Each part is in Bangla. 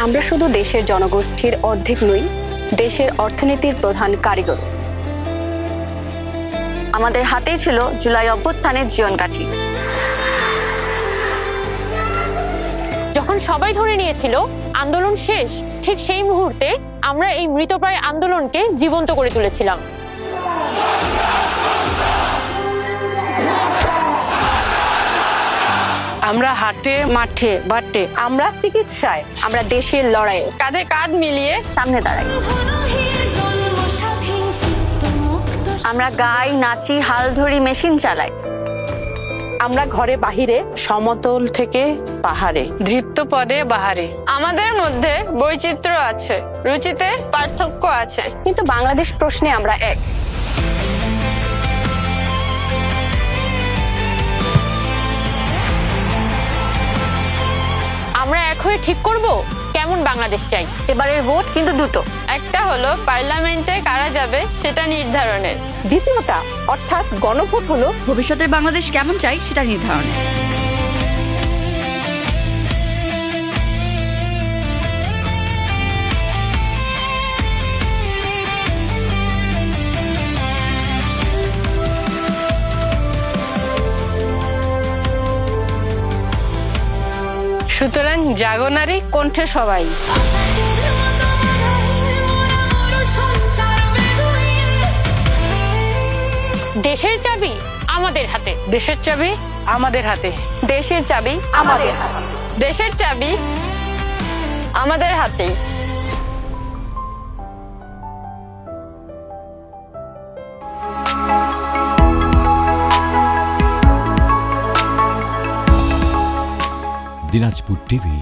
আমরা শুধু দেশের জনগোষ্ঠীর অর্ধেক নই, দেশের অর্থনীতির প্রধান কারিগর। আমাদের হাতেই ছিল জুলাই অভ্যুত্থানের জীবনকাঠি। যখন সবাই ধরে নিয়েছিল আন্দোলন শেষ, ঠিক সেই মুহূর্তে আমরা এই মৃতপ্রায় আন্দোলনকে জীবন্ত করে তুলেছিলাম। আমরা হাটে, মাঠে, বাটে, আমরা চিকিৎসায়, আমরা দেশের লড়াইয়ে কাঁধে কাঁধ মিলিয়ে সামনে দাঁড়াই। আমরা গাই, নাচি, হাল ধরি, মেশিন চালাই। আমরা ঘরে বাহিরে, সমতল থেকে পাহাড়ে, দৃপ্ত পদে বাহারে। আমাদের মধ্যে বৈচিত্র্য আছে, রুচিতে পার্থক্য আছে, কিন্তু বাংলাদেশ প্রশ্নে আমরা এক। আমরা এক হয়ে ঠিক করব কেমন বাংলাদেশ চাই। এবারের ভোট কিন্তু দুটো। একটা হলো পার্লামেন্টে কারা যাবে সেটা নির্ধারণের, দ্বিতীয়টা অর্থাৎ গণভোট হলো ভবিষ্যতের বাংলাদেশ কেমন চাই সেটা নির্ধারণে। সুতরাং জাগো নারী, কণ্ঠে সবাই। দেশের চাবি আমাদের হাতে। দেশের চাবি আমাদের হাতে। দেশের চাবি আমাদের হাতে। দেশের চাবি আমাদের হাতেই। দিনাজপুর টিভি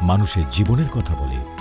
মানুষের জীবনের কথা বলে।